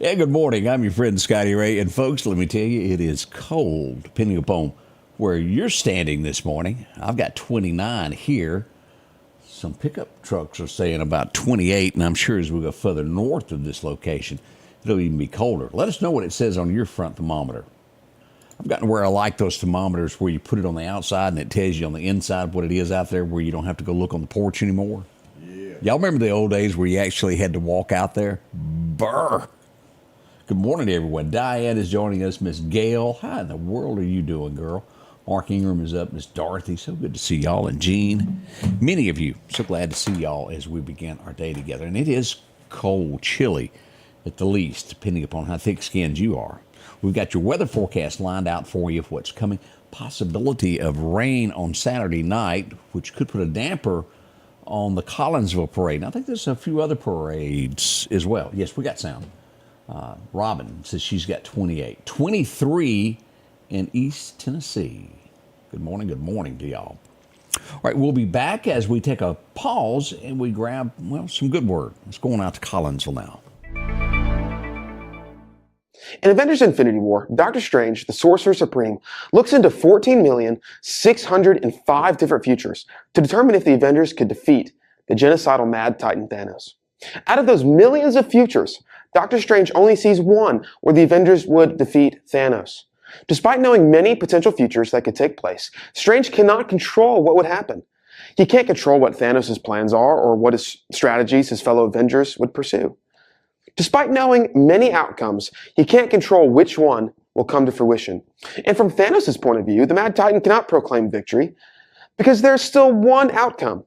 Yeah, good morning. I'm your friend Scotty Ray. And folks, let me tell you, it is cold, depending upon where you're standing this morning. I've got 29 here. Some pickup trucks are saying about 28, and I'm sure as we go further north of this location, it'll even be colder. Let us know what it says on your front thermometer. I've gotten where I like those thermometers where you put it on the outside and it tells you on the inside what it is out there, where you don't have to go look on the porch anymore. Yeah. Y'all remember the old days where you actually had to walk out there? Brr. Good morning to everyone. Diane is joining us. Miss Gail, how in the world are you doing, girl? Mark Ingram is up. Miss Dorothy, so good to see y'all. And Jean, many of you, so glad to see y'all as we begin our day together. And it is cold, chilly at the least, depending upon how thick-skinned you are. We've got your weather forecast lined out for you of what's coming. Possibility of rain on Saturday night, which could put a damper on the Collinsville parade. And I think there's a few other parades as well. Yes, we got sound. Robin says she's got 28. 23 in East Tennessee. Good morning to y'all. All right, we'll be back as we take a pause and we grab, well, some good word. It's going out to Collinsville now. In Avengers Infinity War, Doctor Strange, the Sorcerer Supreme, looks into 14,605 different futures to determine if the Avengers could defeat the genocidal Mad Titan Thanos. Out of those millions of futures, Doctor Strange only sees one where the Avengers would defeat Thanos. Despite knowing many potential futures that could take place, Strange cannot control what would happen. He can't control what Thanos' plans are or what his strategies his fellow Avengers would pursue. Despite knowing many outcomes, he can't control which one will come to fruition. And from Thanos' point of view, the Mad Titan cannot proclaim victory because there's still one outcome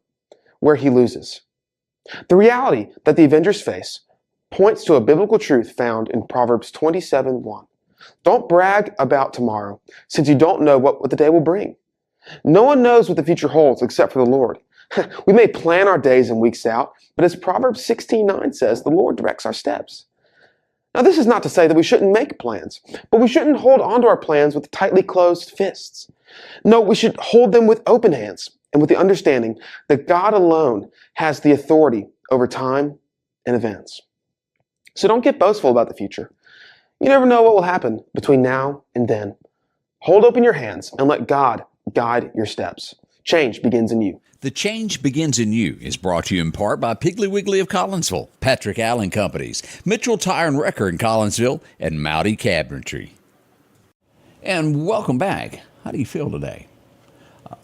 where he loses. The reality that the Avengers face points to a biblical truth found in Proverbs 27:1. Don't brag about tomorrow, since you don't know what the day will bring. No one knows what the future holds except for the Lord. We may plan our days and weeks out, but as Proverbs 16:9 says, the Lord directs our steps. Now, this is not to say that we shouldn't make plans, but we shouldn't hold onto our plans with tightly closed fists. No, we should hold them with open hands and with the understanding that God alone has the authority over time and events. So don't get boastful about the future. You never know what will happen between now and then. Hold open your hands and let God guide your steps. Change begins in you. The Change Begins in You is brought to you in part by Piggly Wiggly of Collinsville, Patrick Allen Companies, Mitchell Tire and Wrecker in Collinsville, and Mowdy Cabinetry. And welcome back. How do you feel today?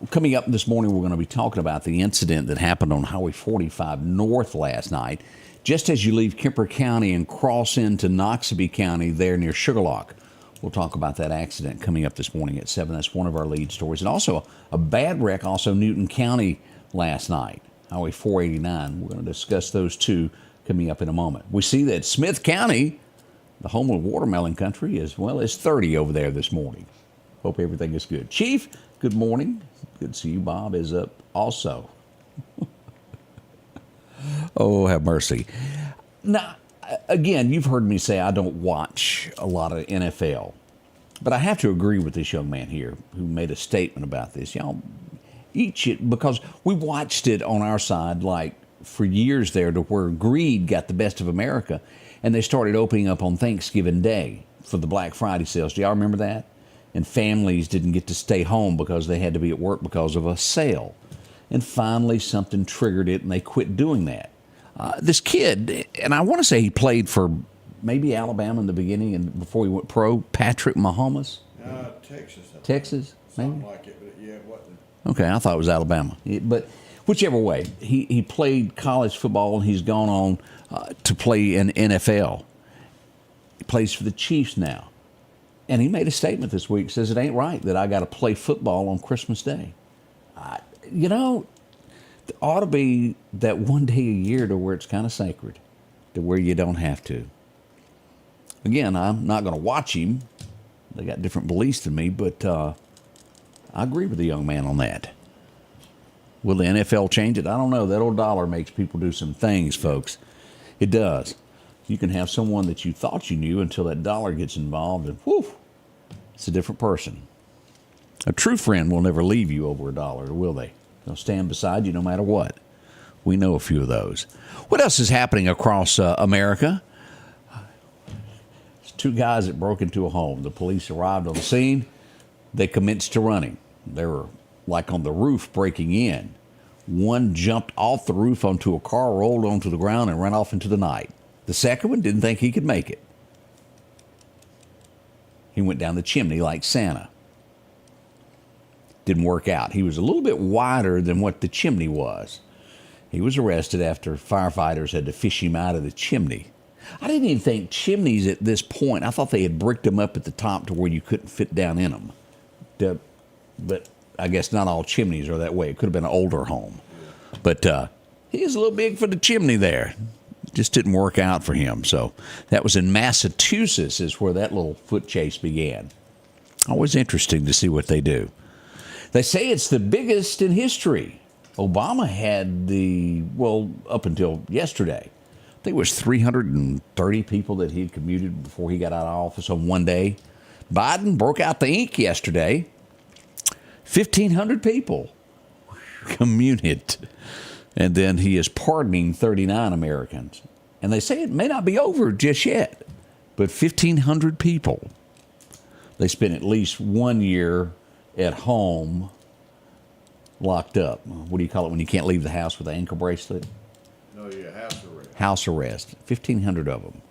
Coming up this morning, we're going to be talking about the incident that happened on Highway 45 North last night, just as you leave Kemper County and cross into Noxubee County there near Sugarlock. We'll talk about that accident coming up this morning at 7. That's one of our lead stories. And also a bad wreck, also Newton County last night, Highway 489. We're going to discuss those two coming up in a moment. We see that Smith County, the home of watermelon country, as well as 30 over there this morning. Hope everything is good. Chief, good morning. Good to see you. Bob is up also. Oh, have mercy. Now, again, you've heard me say I don't watch a lot of NFL, but I have to agree with this young man here who made a statement about this. Y'all eat it because we watched it on our side like for years there to where greed got the best of America, and they started opening up on Thanksgiving Day for the Black Friday sales. Do y'all remember that? And families didn't get to stay home because they had to be at work because of a sale. And finally something triggered it and they quit doing that. This kid, and I want to say he played for maybe Alabama in the beginning and before he went pro, Patrick Mahomes. Texas. Texas, maybe? Something like it, but yeah, it wasn't. Okay, I thought it was Alabama. But whichever way, he played college football and he's gone on to play in NFL. He plays for the Chiefs now. And he made a statement this week, says it ain't right that I got to play football on Christmas Day. You know, there ought to be that one day a year to where it's kind of sacred, to where you don't have to. Again, I'm not going to watch him. They got different beliefs than me, but I agree with the young man on that. Will the NFL change it? I don't know. That old dollar makes people do some things, folks. It does. You can have someone that you thought you knew until that dollar gets involved, and whew, it's a different person. A true friend will never leave you over a dollar, will they? They'll stand beside you no matter what. We know a few of those. What else is happening across America? two guys that broke into a home. The police arrived on the scene. They commenced to running. They were like on the roof breaking in. One jumped off the roof onto a car, rolled onto the ground, and ran off into the night. The second one didn't think he could make it. He went down the chimney like Santa. Didn't work out. He was a little bit wider than what the chimney was. He was arrested after firefighters had to fish him out of the chimney. I didn't even think chimneys at this point. I thought they had bricked them up at the top to where you couldn't fit down in them. But I guess not all chimneys are that way. It could have been an older home. But he is a little big for the chimney there. Just didn't work out for him. So that was in Massachusetts is where that little foot chase began. Always interesting to see what they do. They say it's the biggest in history. Obama had up until yesterday, I think it was 330 people that he had commuted before he got out of office on one day. Biden broke out the ink yesterday. 1,500 people commuted. And then he is pardoning 39 Americans. And they say it may not be over just yet, but 1,500 people. They spent at least 1 year at home locked up. What do you call it when you can't leave the house with an ankle bracelet? No, yeah, house arrest. House arrest. 1,500 of them.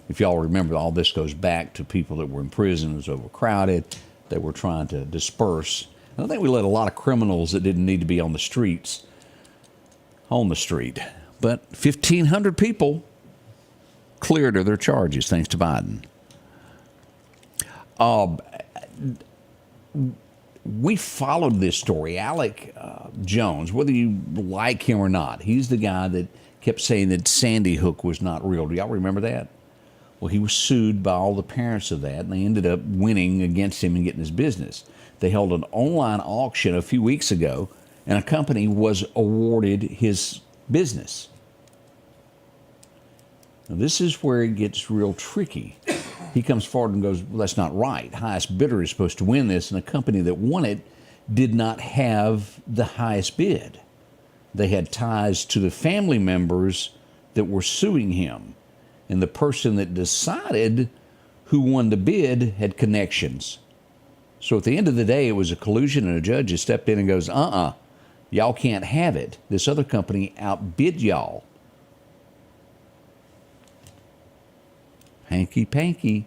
If y'all remember, all this goes back to people that were in prison. It was overcrowded. They were trying to disperse. And I think we let a lot of criminals that didn't need to be on the street. But 1,500 people cleared of their charges thanks to Biden. We followed this story. Alec Jones, whether you like him or not, he's the guy that kept saying that Sandy Hook was not real. Do y'all remember that? Well, he was sued by all the parents of that, and they ended up winning against him and getting his business. They held an online auction a few weeks ago, and a company was awarded his business. Now, this is where it gets real tricky. He comes forward and goes, well, that's not right. Highest bidder is supposed to win this, and the company that won it did not have the highest bid. They had ties to the family members that were suing him, and the person that decided who won the bid had connections. So at the end of the day, it was a collusion, and a judge has stepped in and goes, y'all can't have it. This other company outbid y'all. Hanky-panky.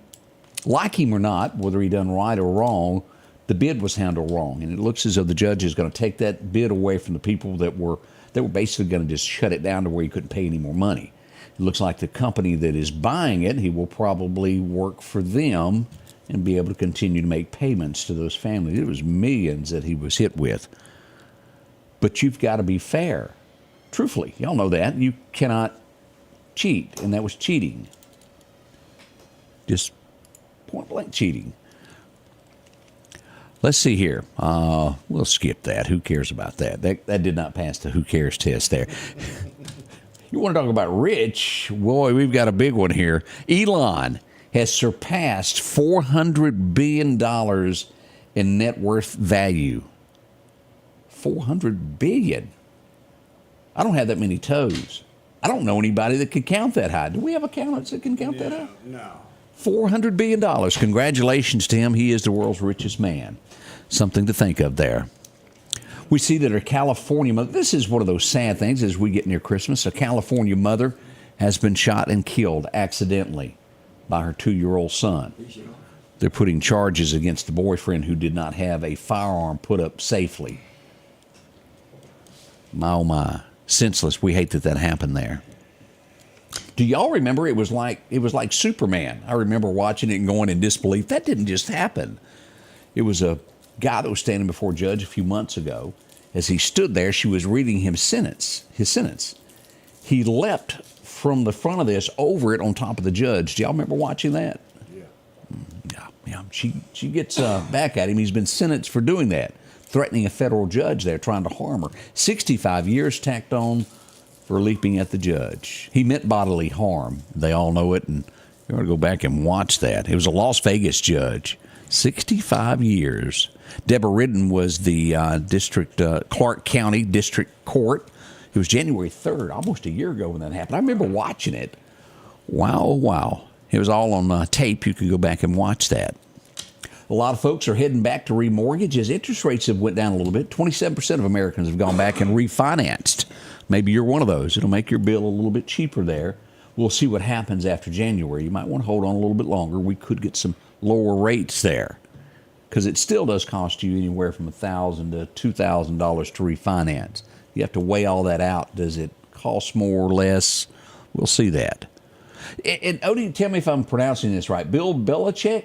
Like him or not, whether he done right or wrong, the bid was handled wrong. And it looks as though the judge is going to take that bid away from the people that were basically going to just shut it down to where he couldn't pay any more money. It looks like the company that is buying it, he will probably work for them and be able to continue to make payments to those families. It was millions that he was hit with. But you've got to be fair. Truthfully, y'all know that. You cannot cheat, and that was cheating. Just point blank cheating. Let's see here. We'll skip that. Who cares about that? That did not pass the who cares test there. You want to talk about rich? Boy, we've got a big one here. Elon has surpassed $400 billion in net worth value. $400 billion. I don't have that many toes. I don't know anybody that could count that high. Do we have accountants that can count that high? No. $400 billion. Congratulations to him. He is the world's richest man. Something to think of there. We see that a California mother, this is one of those sad things as we get near Christmas. A California mother has been shot and killed accidentally by her 2-year-old son. They're putting charges against the boyfriend who did not have a firearm put up safely. My, oh my. Senseless. We hate that happened there. Do y'all remember it was like Superman? I remember watching it and going in disbelief. That didn't just happen. It was a guy that was standing before a judge a few months ago. As he stood there, she was reading his sentence. He leapt from the front of this over it on top of the judge. Do y'all remember watching that? Yeah. She gets back at him. He's been sentenced for doing that, threatening a federal judge there, trying to harm her. 65 years tacked on for leaping at the judge. He meant bodily harm. They all know it, and you ought to go back and watch that. It was a Las Vegas judge. 65 years. Deborah Ridden was the Clark County District Court. It was January 3rd, almost a year ago when that happened. I remember watching it. Wow. It was all on tape. You could go back and watch that. A lot of folks are heading back to remortgage as interest rates have went down a little bit. 27% of Americans have gone back and refinanced. Maybe you're one of those. It'll make your bill a little bit cheaper there. We'll see what happens after January. You might want to hold on a little bit longer. We could get some lower rates there because it still does cost you anywhere from $1,000 to $2,000 to refinance. You have to weigh all that out. Does it cost more or less? We'll see that. And Odie, tell me if I'm pronouncing this right. Bill Belichick,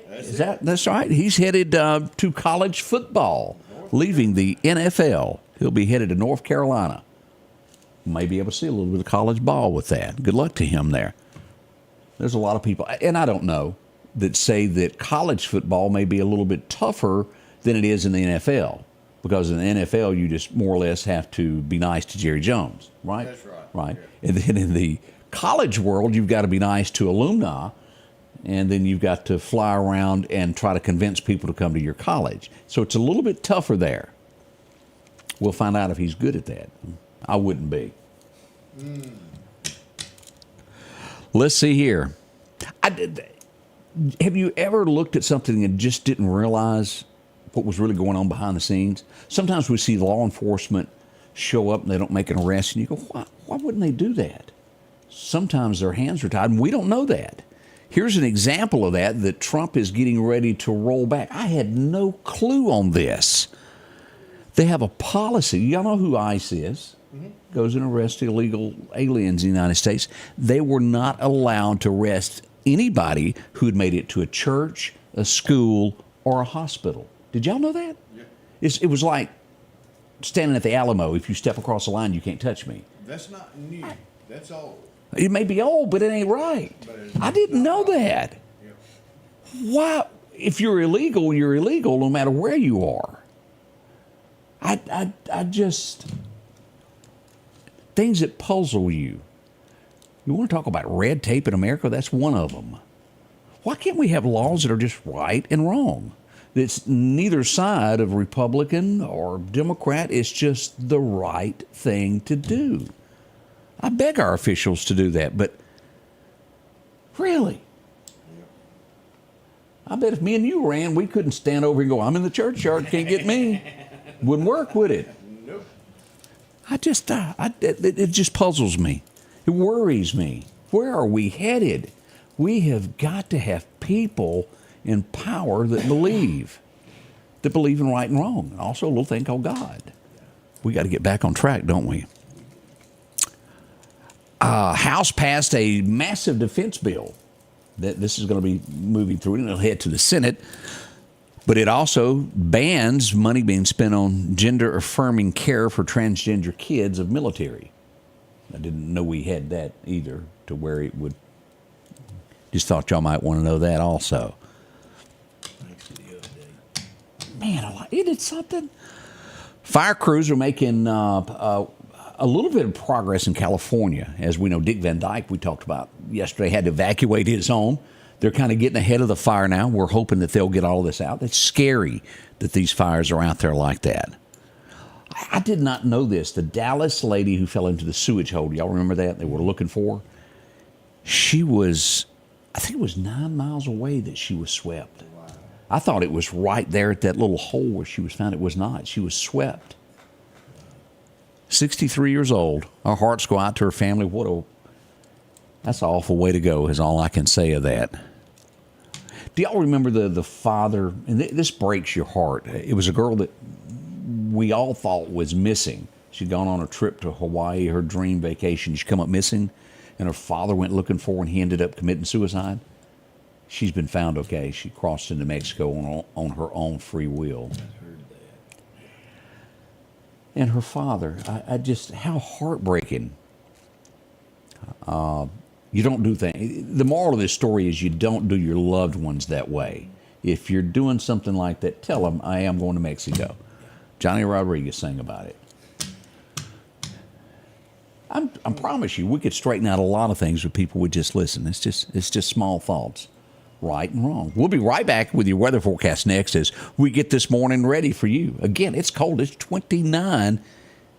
that's right? He's headed to college football, leaving the NFL. He'll be headed to North Carolina. May be able to see a little bit of college ball with that. Good luck to him there. There's a lot of people, and I don't know, that say that college football may be a little bit tougher than it is in the NFL. Because in the NFL, you just more or less have to be nice to Jerry Jones, right? That's right. Right. Yeah. And then in the college world, you've got to be nice to alumni, and then you've got to fly around and try to convince people to come to your college. So it's a little bit tougher there. We'll find out if he's good at that. I wouldn't be. Let's see here. Have you ever looked at something and just didn't realize what was really going on behind the scenes? Sometimes we see law enforcement show up and they don't make an arrest, and you go, why wouldn't they do that? Sometimes their hands are tied, and we don't know that. Here's an example of that Trump is getting ready to roll back. I had no clue on this. They have a policy. Y'all know who ICE is. Goes and arrests illegal aliens in the United States. They were not allowed to arrest anybody who had made it to a church, a school, or a hospital. Did y'all know that? Yeah. It was like standing at the Alamo. If you step across the line, you can't touch me. That's not new. That's old. It may be old, but it ain't right. I didn't know that. Yeah. Why? If you're illegal no matter where you are. I just... Things that puzzle you. You want to talk about red tape in America? That's one of them. Why can't we have laws that are just right and wrong? It's neither side of Republican or Democrat. It's just the right thing to do. I beg our officials to do that, but really? I bet if me and you ran, we couldn't stand over and go, I'm in the churchyard, can't get me. Wouldn't work, would it? Nope. It just puzzles me. It worries me. Where are we headed? We have got to have people in power that believe in right and wrong. And also a little thing called God. We got to get back on track, don't we? House passed a massive defense bill. This is going to be moving through, and it'll head to the Senate. But it also bans money being spent on gender-affirming care for transgender kids of military. I didn't know we had that either, to where it would... Just thought y'all might want to know that also. Man, isn't it something? Fire crews are making a little bit of progress in California. As we know, Dick Van Dyke, we talked about yesterday, had to evacuate his home. They're kind of getting ahead of the fire now. We're hoping that they'll get all of this out. It's scary that these fires are out there like that. I did not know this. The Dallas lady who fell into the sewage hole, y'all remember that? They were looking for her. She was, I think it was 9 miles away that she was swept. Wow. I thought it was right there at that little hole where she was found. It was not. She was swept. 63 years old. Our hearts go out to her family. That's an awful way to go, is all I can say of that. Do y'all remember the father? And this breaks your heart. It was a girl that we all thought was missing. She'd gone on a trip to Hawaii, her dream vacation. She'd come up missing, and her father went looking for her, and he ended up committing suicide. She's been found okay. She crossed into Mexico on her own free will. I've heard that. And her father, I just, how heartbreaking. You don't do things. The moral of this story is you don't do your loved ones that way. If you're doing something like that, tell them, I am going to Mexico. Johnny Rodriguez sang about it. I promise you, we could straighten out a lot of things if people would just listen. It's just small thoughts, right and wrong. We'll be right back with your weather forecast next as we get this morning ready for you. Again, it's cold. It's 29,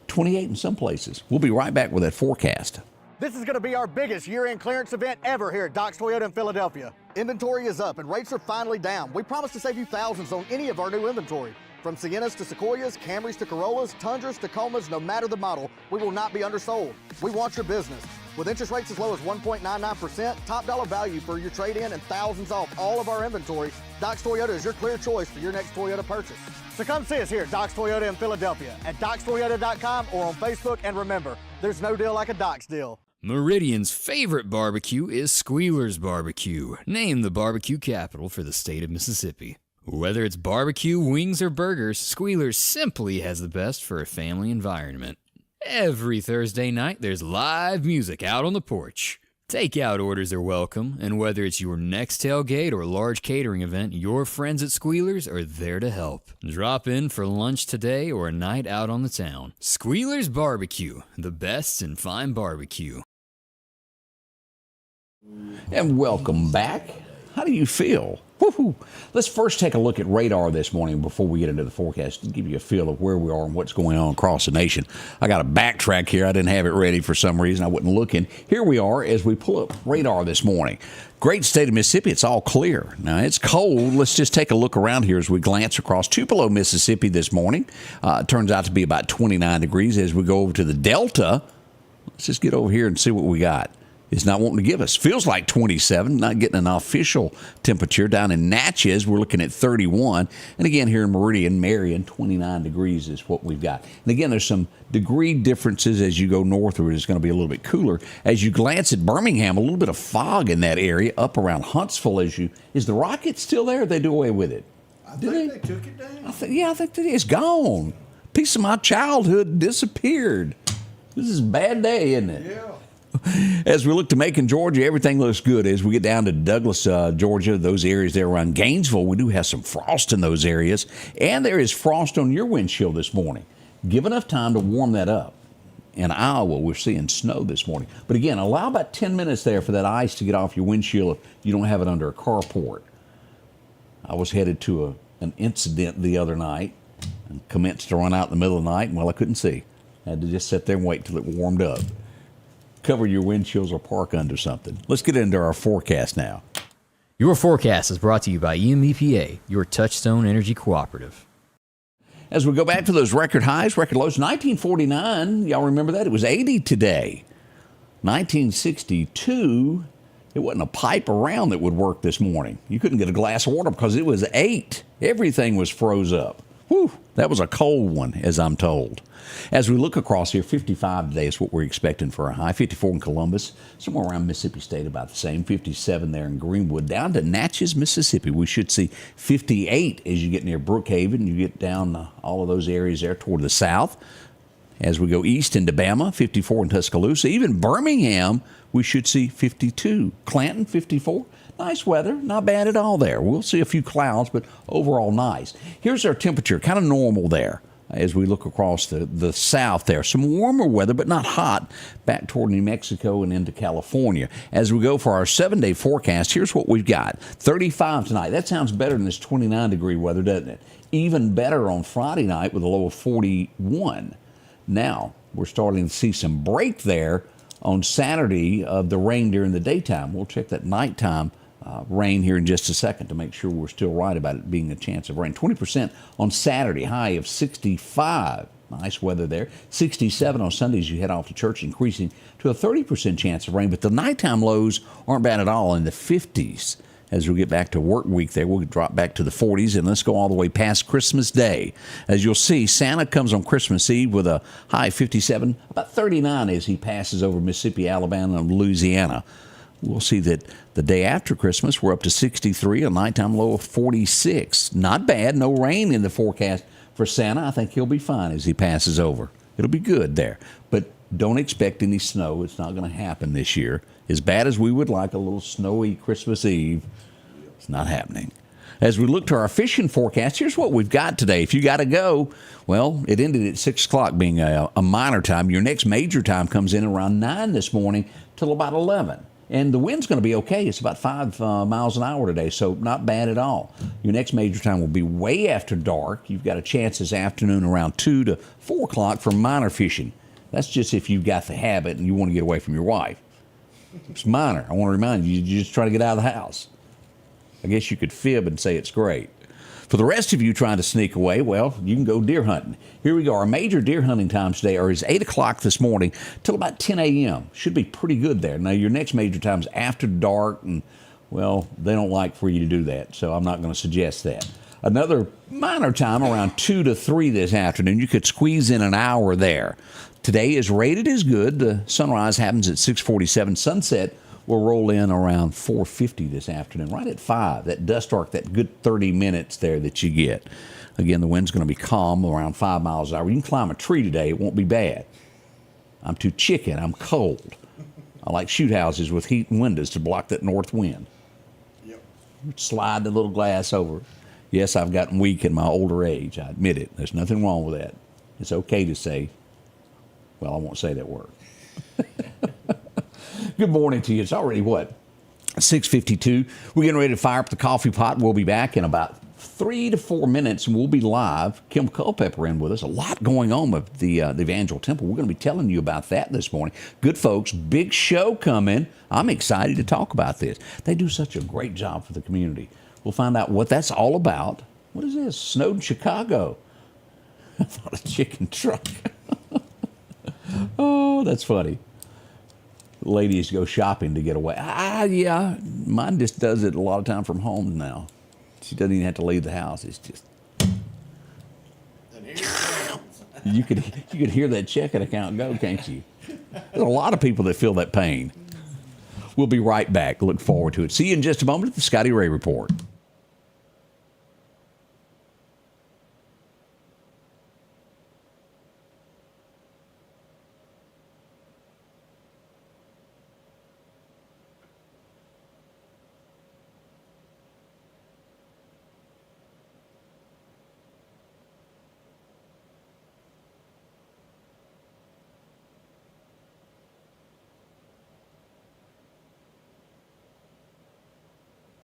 28 in some places. We'll be right back with that forecast. This is going to be our biggest year-end clearance event ever here at Doc's Toyota in Philadelphia. Inventory is up and rates are finally down. We promise to save you thousands on any of our new inventory. From Siennas to Sequoias, Camrys to Corollas, Tundras, Tacomas, no matter the model, we will not be undersold. We want your business. With interest rates as low as 1.99%, top dollar value for your trade-in, and thousands off all of our inventory, Doc's Toyota is your clear choice for your next Toyota purchase. So come see us here at Doc's Toyota in Philadelphia, at docstoyota.com or on Facebook, and remember, there's no deal like a Doc's deal. Meridian's favorite barbecue is Squealer's Barbecue, named the barbecue capital for the state of Mississippi. Whether it's barbecue, wings, or burgers, Squealer's simply has the best for a family environment. Every Thursday night, there's live music out on the porch. Takeout orders are welcome, and whether it's your next tailgate or large catering event, your friends at Squealer's are there to help. Drop in for lunch today or a night out on the town. Squealer's Barbecue, the best in fine barbecue. And welcome back. How do you feel? Woo-hoo. Let's first take a look at radar this morning before we get into the forecast to give you a feel of where we are and what's going on across the nation. I got a backtrack here. I didn't have it ready for some reason. I wasn't looking. Here we are as we pull up radar this morning. Great state of Mississippi. It's all clear. Now, it's cold. Let's just take a look around here as we glance across Tupelo, Mississippi this morning. It turns out to be about 29 degrees. As we go over to the Delta, let's just get over here and see what we got. It's not wanting to give us. Feels like 27, not getting an official temperature. Down in Natchez, we're looking at 31. And again, here in Meridian, Marion, 29 degrees is what we've got. And again, there's some degree differences as you go northward. It's going to be a little bit cooler. As you glance at Birmingham, a little bit of fog in that area. Up around Huntsville, is the rocket still there? Or they do away with it? I think they took it down. I think that it's gone. Piece of my childhood disappeared. This is a bad day, isn't it? Yeah. As we look to Macon, Georgia, everything looks good. As we get down to Douglas, Georgia, those areas there around Gainesville, we do have some frost in those areas. And there is frost on your windshield this morning. Give enough time to warm that up. In Iowa, we're seeing snow this morning. But again, allow about 10 minutes there for that ice to get off your windshield if you don't have it under a carport. I was headed to an incident the other night and commenced to run out in the middle of the night, and well, I couldn't see. I had to just sit there and wait till it warmed up. Cover your windshields or park under something. Let's get into our forecast now. Your forecast is brought to you by EMEPA, your Touchstone Energy Cooperative. As we go back to those record highs, record lows, 1949, y'all remember that? It was 80 today. 1962, it wasn't a pipe around that would work this morning. You couldn't get a glass of water because it was 8. Everything was froze up. Whew, that was a cold one, as I'm told. As we look across here, 55 today is what we're expecting for a high. 54 in Columbus, somewhere around Mississippi State about the same. 57 there in Greenwood. Down to Natchez, Mississippi, we should see 58 as you get near Brookhaven. You get down all of those areas there toward the south. As we go east into Bama, 54 in Tuscaloosa. Even Birmingham, we should see 52. Clanton, 54. Nice weather, not bad at all there. We'll see a few clouds, but overall nice. Here's our temperature, kind of normal there as we look across the south there. Some warmer weather, but not hot, back toward New Mexico and into California. As we go for our 7-day forecast, here's what we've got. 35 tonight. That sounds better than this 29-degree weather, doesn't it? Even better on Friday night with a low of 41. Now, we're starting to see some break there on Saturday of the rain during the daytime. We'll check that nighttime rain here in just a second to make sure we're still right about it being a chance of rain. 20% on Saturday, high of 65. Nice weather there. 67 on Sundays, you head off to church, increasing to a 30% chance of rain. But the nighttime lows aren't bad at all, in the 50s. As we get back to work week there, we'll drop back to the 40s, and let's go all the way past Christmas Day. As you'll see, Santa comes on Christmas Eve with a high of 57, about 39 as he passes over Mississippi, Alabama, and Louisiana. We'll see that the day after Christmas, we're up to 63, a nighttime low of 46. Not bad. No rain in the forecast for Santa. I think he'll be fine as he passes over. It'll be good there. But don't expect any snow. It's not going to happen this year. As bad as we would like a little snowy Christmas Eve, it's not happening. As we look to our fishing forecast, here's what we've got today. If you got to go, well, it ended at 6 o'clock being a minor time. Your next major time comes in around 9 this morning till about 11. And the wind's going to be okay. It's about 5 miles an hour today, so not bad at all. Your next major time will be way after dark. You've got a chance this afternoon around 2 to 4 o'clock for minor fishing. That's just if you've got the habit and you want to get away from your wife. It's minor. I want to remind you, you just try to get out of the house. I guess you could fib and say it's great. For the rest of you trying to sneak away, well, you can go deer hunting. Here we go. Our major deer hunting times today are 8 o'clock this morning till about 10 a.m. Should be pretty good there. Now, your next major time is after dark, and, well, they don't like for you to do that, so I'm not going to suggest that. Another minor time around 2 to 3 this afternoon. You could squeeze in an hour there. Today is rated as good. The sunrise happens at 6:47. Sunset will roll in around 4:50 this afternoon, right at 5. That dusk dark, that good 30 minutes there that you get. Again, the wind's going to be calm, around 5 miles an hour. You can climb a tree today. It won't be bad. I'm too chicken. I'm cold. I like shoot houses with heat and windows to block that north wind. Yep. Slide the little glass over. Yes, I've gotten weak in my older age. I admit it. There's nothing wrong with that. It's okay to say, well, I won't say that word. Good morning to you. It's already, what, 6:52. We're getting ready to fire up the coffee pot. We'll be back in about 3 to 4 minutes, and we'll be live. Kim Culpepper in with us. A lot going on with the Evangel Temple. We're going to be telling you about that this morning. Good folks, big show coming. I'm excited to talk about this. They do such a great job for the community. We'll find out what that's all about. What is this? Snowed in Chicago. I thought a chicken truck. Oh, that's funny. Ladies go shopping to get away. Yeah, mine just does it a lot of time from home now. She doesn't even have to leave the house. It's just you could hear that checking account go, can't you? There's a lot of people that feel that pain. We'll be right back. Look forward to it. See you in just a moment at the Scotty Ray Report.